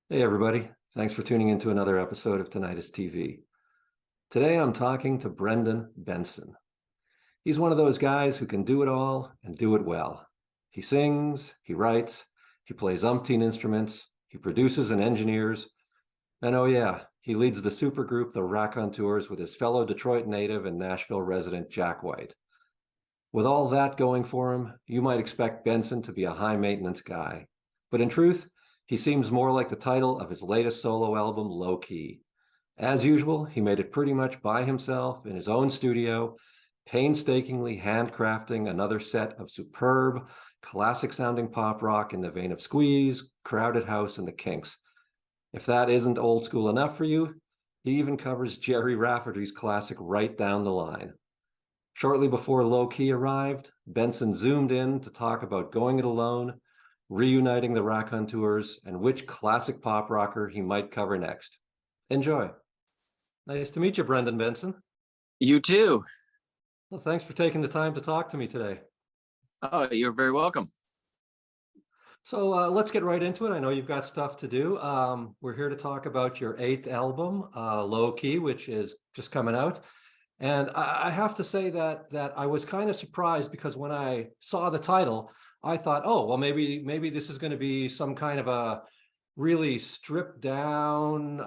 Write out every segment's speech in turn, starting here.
Hey everybody, thanks for tuning into another episode of Tinnitist TV. Today I'm talking to Brendan Benson. He's one of those guys who can do it all and do it well. He sings, he writes, he plays umpteen instruments, he produces and engineers, and oh yeah, he leads the supergroup the Raconteurs with his fellow Detroit native and Nashville resident Jack White. With all that going for him, you might expect Benson to be a high-maintenance guy. But in truth, he seems more like the title of his latest solo album, Low Key. As usual, he made it pretty much by himself in his own studio, painstakingly handcrafting another set of superb, classic-sounding pop rock in the vein of Squeeze, Crowded House, and The Kinks. If that isn't old school enough for you, he even covers Gerry Rafferty's classic Right Down the Line. Shortly before Low Key arrived, Benson zoomed in to talk about going it alone, reuniting the Raconteurs, and which classic pop rocker he might cover next. Enjoy. Nice to meet you, Brendan Benson. You too. Well, thanks for taking the time to talk to me today. Oh, you're very welcome. So let's get right into it. I know you've got stuff to do. We're here to talk about your eighth album, Low Key, which is just coming out. And I have to say that I was kind of surprised because when I saw the title, I thought, oh, well, maybe this is going to be some kind of a really stripped down,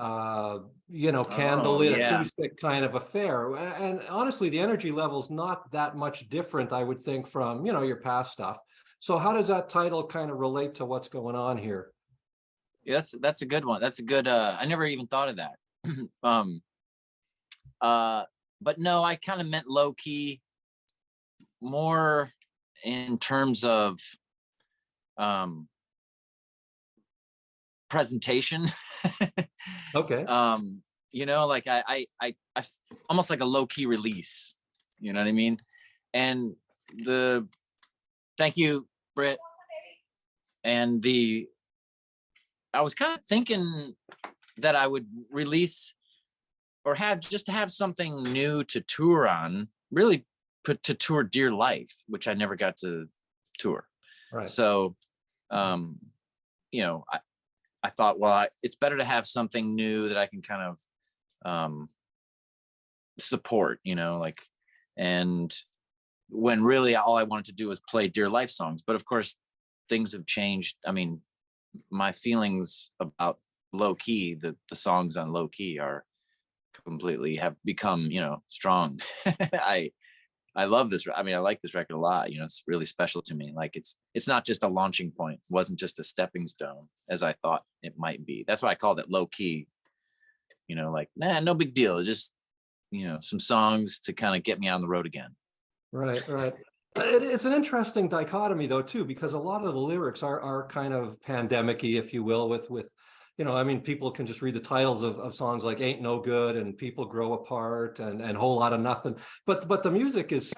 candlelit acoustic kind of affair. And honestly, the energy level's not that much different, I would think, from, your past stuff. So how does that title kind of relate to what's going on here? Yeah, that's a good one. That's a good, I never even thought of that. But no, I kind of meant low key more in terms of presentation. Okay. Like I almost like a low key release, you know what I mean? And thank you, Britt. And I was kind of thinking that I would release or have something new to tour on, really put to tour Dear Life, which I never got to tour. Right. So, I thought, well, it's better to have something new that I can kind of support, and when really all I wanted to do was play Dear Life songs. But of course, things have changed. I mean, my feelings about Low Key, the songs on Low Key completely have become, strong. I love this. I mean, I like this record a lot. It's really special to me. Like it's not just a launching point. It wasn't just a stepping stone as I thought it might be. That's why I called it Low Key. No big deal. It's just, some songs to kind of get me on the road again. Right. It's an interesting dichotomy, though, too, because a lot of the lyrics are kind of pandemic-y, if you will, with people can just read the titles of songs like Ain't No Good and People Grow Apart and Whole Lot of Nothing. But the music is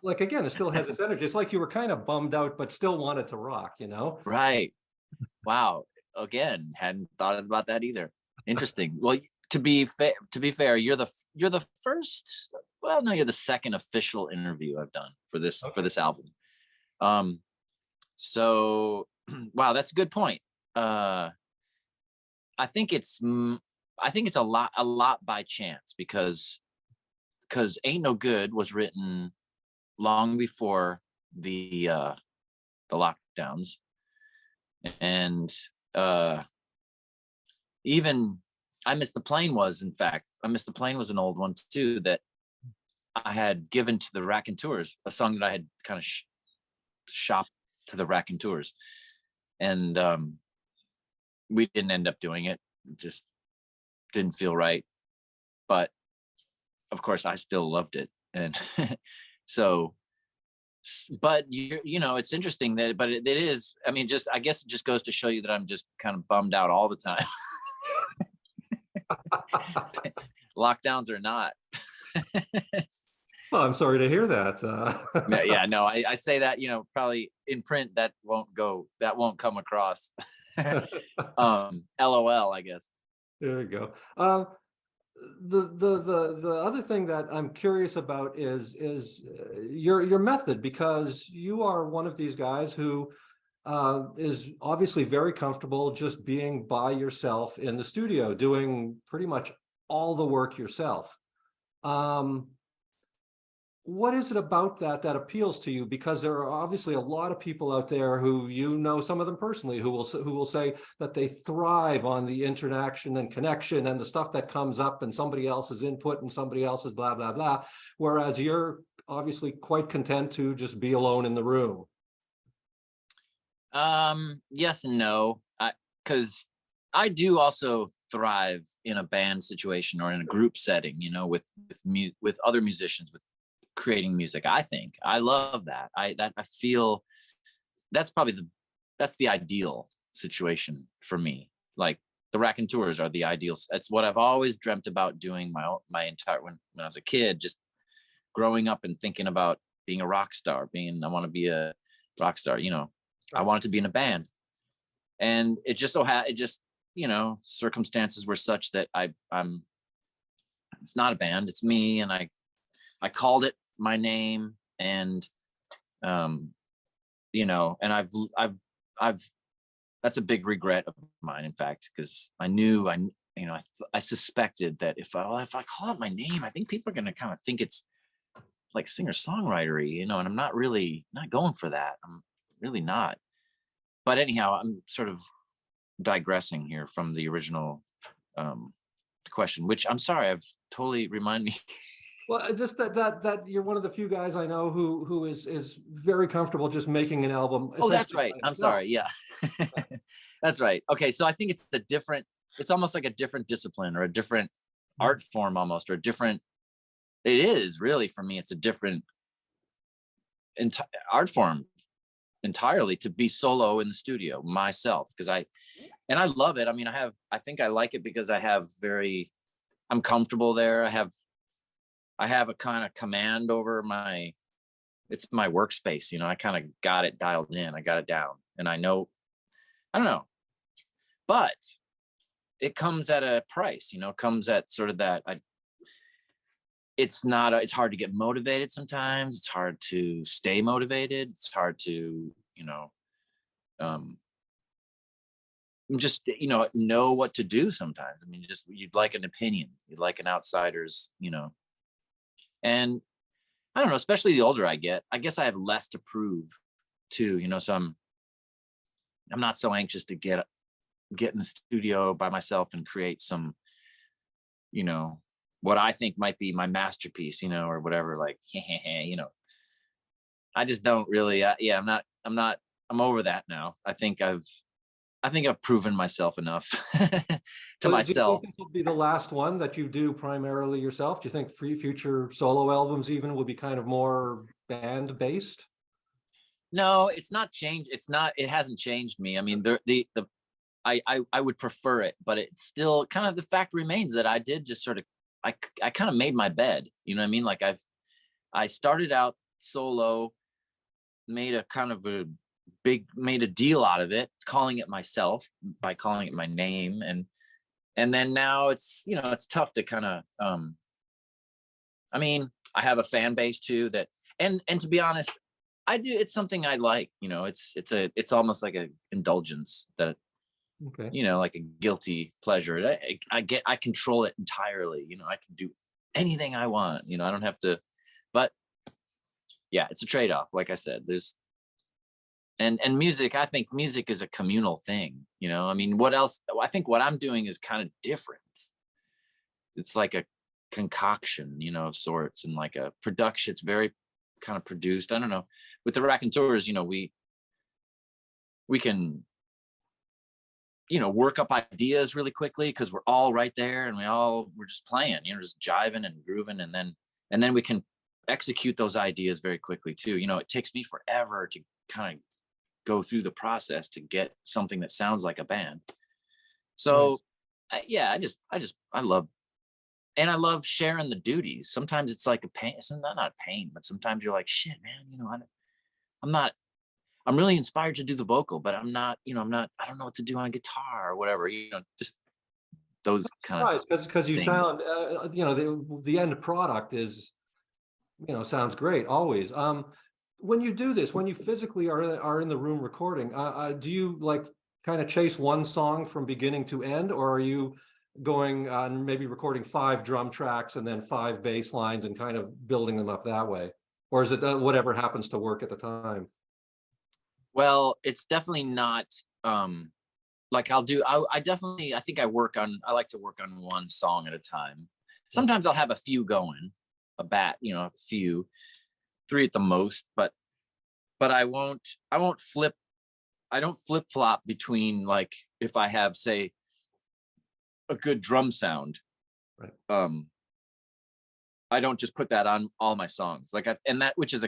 like, again, it still has its energy. It's like you were kind of bummed out, but still wanted to rock, Right. Wow. Again, hadn't thought about that either. Interesting. Well, to be fair, you're the first. Well, no, you're the second official interview I've done for this album. So, wow, that's a good point. I think it's a lot by chance because Ain't No Good was written long before the lockdowns, and even I Miss the Plane was an old one too that I had given to the Raconteurs, a song that I had kind of shopped to the Raconteurs, and we didn't end up doing it. It just didn't feel right. But of course, I still loved it, and so. But it's interesting that, but it is. I mean, I guess it just goes to show you that I'm just kind of bummed out all the time. Lockdowns or not. Well, I'm sorry to hear that. Yeah, no, I say that, probably in print that won't come across. LOL, I guess. There you go. The other thing that I'm curious about is your method, because you are one of these guys who is obviously very comfortable just being by yourself in the studio, doing pretty much all the work yourself. What is it about that that appeals to you? Because there are obviously a lot of people out there who, you know, some of them personally, who will say that they thrive on the interaction and connection and the stuff that comes up and somebody else's input and somebody else's blah blah blah, whereas you're obviously quite content to just be alone in the room. Yes and no. Because I do also thrive in a band situation or in a group setting, you know, with other musicians, with creating music. I think I love that. I feel that's probably that's the ideal situation for me. Like the Raconteurs are the ideal. That's what I've always dreamt about doing my entire when I was a kid, just growing up and thinking about being a rock star, I want to be a rock star, you know. I wanted to be in a band, and it just you know, circumstances were such that I'm it's not a band, it's me, and I called it my name, and you know, and I've that's a big regret of mine, in fact, because I knew you know, I suspected that if I call it my name, I think people are going to kind of think it's like singer-songwritery, you know, and I'm not going for that. I'm really not. But anyhow, I'm sort of digressing here from the original question, which I'm sorry, I've totally remind me. Well, just that you're one of the few guys I know who is very comfortable just making an album. Oh, that's right. I'm sorry. Yeah, that's right. Okay, so I think it's almost like a different discipline or a different art form almost, or a different, it is really, for me, it's a different art form entirely to be solo in the studio myself, because I love it. I mean, I think I like it because I'm comfortable there. I have a kind of command over it's my workspace, you know. I kind of got it dialed in, I got it down, and I don't know, but it comes at a price, you know, comes at sort of that, it's hard to get motivated sometimes. It's hard to stay motivated. It's hard to, you know, just, you know what to do sometimes. I mean, just, you'd like an opinion, you'd like an outsider's, you know, and I don't know, especially the older I get, I guess I have less to prove too, you know, so I'm not so anxious to get in the studio by myself and create some, you know, what I think might be my masterpiece, you know, or whatever, like, you know, I just don't really, I'm over that now. I think I've proven myself enough to myself. Do you think this will be the last one that you do primarily yourself? Do you think future solo albums even will be kind of more band based? No, it's not changed. It hasn't changed me. I mean, I would prefer it, but it's still kind of, the fact remains that I did just sort of, I kind of made my bed, you know what I mean? Like I started out solo, made a deal out of it, calling it myself by calling it my name. And then now it's, you know, it's tough to kind of, I mean, I have a fan base too that, and to be honest, it's something I like, you know, it's almost like an indulgence that, okay, you know, like a guilty pleasure. I control it entirely. You know, I can do anything I want. You know, I don't have to. But yeah, it's a trade-off. Like I said, and music. I think music is a communal thing. You know, I mean, what else? I think what I'm doing is kind of different. It's like a concoction, you know, of sorts, and like a production. It's very kind of produced. I don't know. With the Raconteurs, you know, we can, you know, work up ideas really quickly because we're all right there, and we're just playing, you know, just jiving and grooving, and then we can execute those ideas very quickly too. You know, it takes me forever to kind of go through the process to get something that sounds like a band. So nice. I love sharing the duties. Sometimes it's like a pain. It's not a pain, but sometimes you're like, shit, man, you know, I'm really inspired to do the vocal, but I don't know what to do on guitar or whatever, you know, just those kind of because you things. sound, you know, the end product is, you know, sounds great always. When you do this, when you physically are in the room recording, do you like kind of chase one song from beginning to end, or are you going on maybe recording 5 drum tracks and then 5 bass lines and kind of building them up that way? Or is it whatever happens to work at the time? Well, it's definitely not like I think I like to work on one song at a time. Sometimes I'll have a few going, a few, 3 at the most, but I don't flip flop between, like, if I have, say, a good drum sound, Right. I don't just put that on all my songs, and that, which is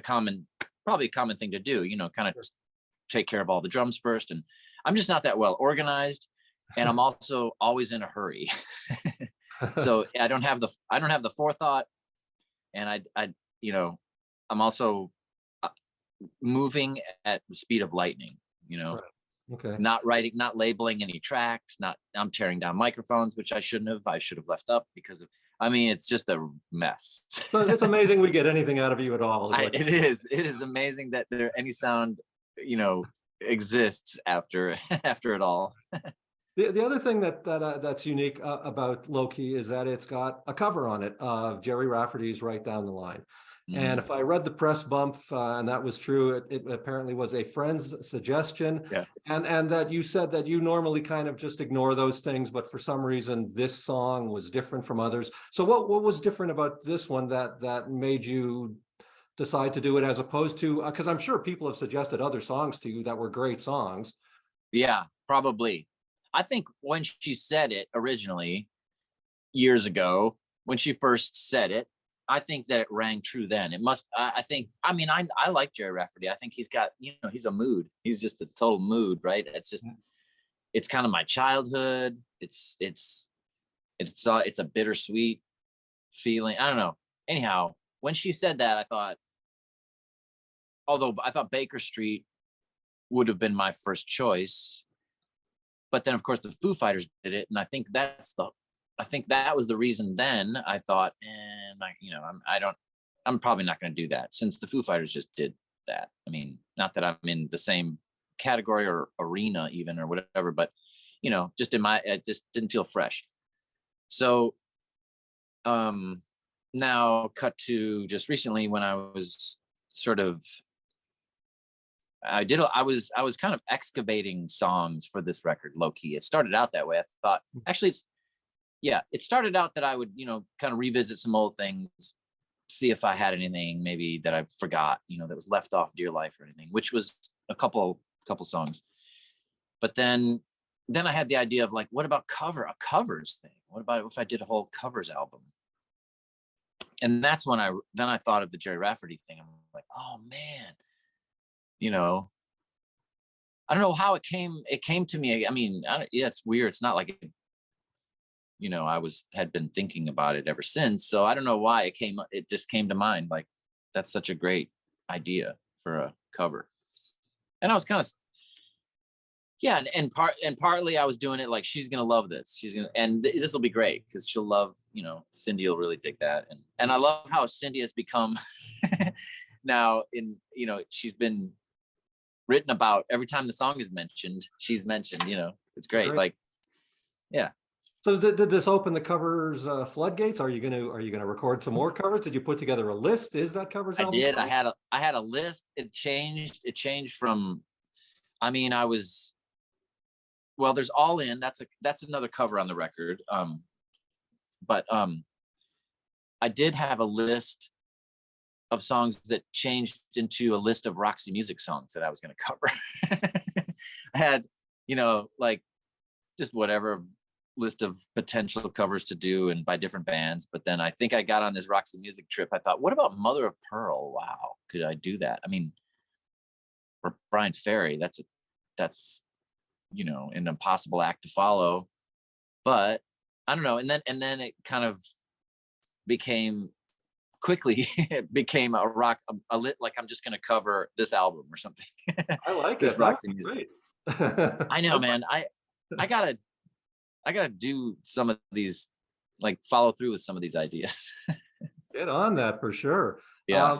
probably a common thing to do, kind of take care of all the drums first. And I'm just not that well organized, and I'm also always in a hurry. So I don't have the forethought, and I'm also moving at the speed of lightning, Right. Okay. not writing, not labeling any tracks, I'm tearing down microphones, which I should have left up because it's just a mess. So it's amazing we get anything out of you at all. It is amazing that any sound, exists after it all. The other thing that's unique about Low Key is that it's got a cover on it of Gerry Rafferty's Right Down the Line. And if I read the press bump, and that was true, it apparently was a friend's suggestion. Yeah. And that you said that you normally kind of just ignore those things, but for some reason this song was different from others. So what was different about this one that made you decide to do it, as opposed to, because I'm sure people have suggested other songs to you that were great songs. Yeah, probably. I think when she said it originally, years ago, when she first said it, I think that it rang true then. It must, I like Gerry Rafferty. I think he's got, he's a mood. He's just a total mood, right? It's just, it's kind of my childhood. It's a bittersweet feeling. I don't know. Anyhow, when she said that, although I thought Baker Street would have been my first choice, but then of course the Foo Fighters did it, and I think that was the reason. Then I thought, I'm probably not going to do that, since the Foo Fighters just did that. Not that I'm in the same category or arena even or whatever, but just it just didn't feel fresh. So now cut to just recently, when I was I was kind of excavating songs for this record, low key. It started out that way. I thought, actually, it started out that I would, kind of revisit some old things, see if I had anything maybe that I forgot, that was left off Dear Life or anything, which was a couple songs. But then I had the idea of, like, what about a covers thing? What about if I did a whole covers album? And that's when I thought of the Gerry Rafferty thing. I'm like, oh man, I don't know how it came to me. It's weird. It's not like I had been thinking about it ever since. So I don't know why it just came to mind. Like, that's such a great idea for a cover. And I was kind of, and partly I was doing it like, she's gonna love this. This will be great because she'll love, Cindy will really dig that. And I love how Cindy has become now she's been written about every time the song is mentioned. She's mentioned, it's great. Right. Like, yeah. So did this open the covers floodgates? Are you gonna record some more covers? Did you put together a list? Is that covers? I did. I had a list. It changed from, there's All In. That's another cover on the record. But I did have a list of songs that changed into a list of Roxy Music songs that I was going to cover. I had, like, just whatever list of potential covers to do, and by different bands. But then I think I got on this Roxy Music trip. I thought, what about Mother of Pearl? Wow, could I do that? Or Brian Ferry, that's an impossible act to follow. But I don't know. And then it kind of quickly became a lit, like, I'm just going to cover this album or something. I like this it. Roxy That's music. Great. I know, man. I gotta do some of these, like, follow through with some of these ideas. Get on that for sure. Yeah.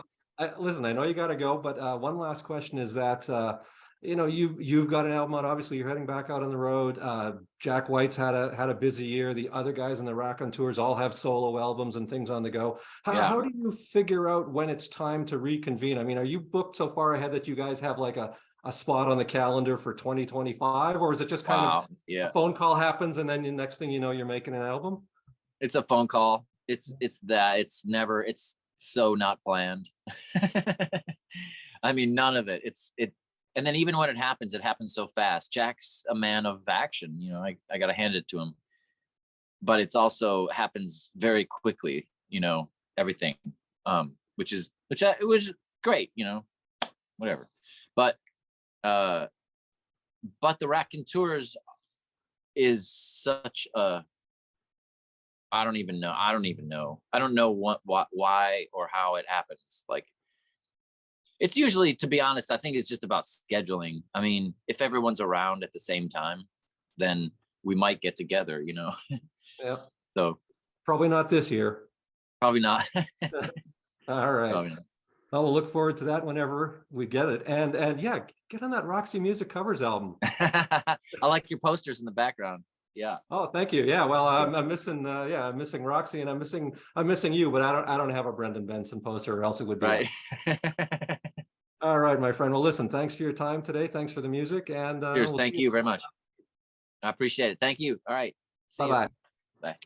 Listen, I know you got to go, but one last question is that you've got an album out. Obviously, you're heading back out on the road. Jack White's had a busy year. The other guys in the Raconteurs all have solo albums and things on the go. Yeah. How do you figure out when it's time to reconvene? I mean, are you booked so far ahead that you guys have like a spot on the calendar for 2025, or is it just kind of yeah, a phone call happens and then the next thing you know, you're making an album? it's a phone call. It's so not planned. I mean, none of it. And then even when it happens so fast. Jack's a man of action, you know, I gotta hand it to him. But it's also happens very quickly, you know, everything. Which it was great, you know, whatever. But the Raconteurs is such a, I don't know why or how it happens. Like, it's usually, to be honest, I think it's just about scheduling. I mean, if everyone's around at the same time, then we might get together, you know. Yeah. So Probably not this year. probably not. All right. Probably not. Well, we'll look forward to that whenever we get it. And yeah, get on that Roxy Music covers album. I like your posters in the background. Yeah. Oh, thank you. Yeah. Well, I'm missing I'm missing Roxy, and I'm missing you, but I don't have a Brendan Benson poster, or else it would be Right. All right, my friend. Well, listen, thanks for your time today. Thanks for the music, and Cheers. we'll Thank see you very much. I appreciate it. Thank you. All right. See you. Bye-bye. Bye.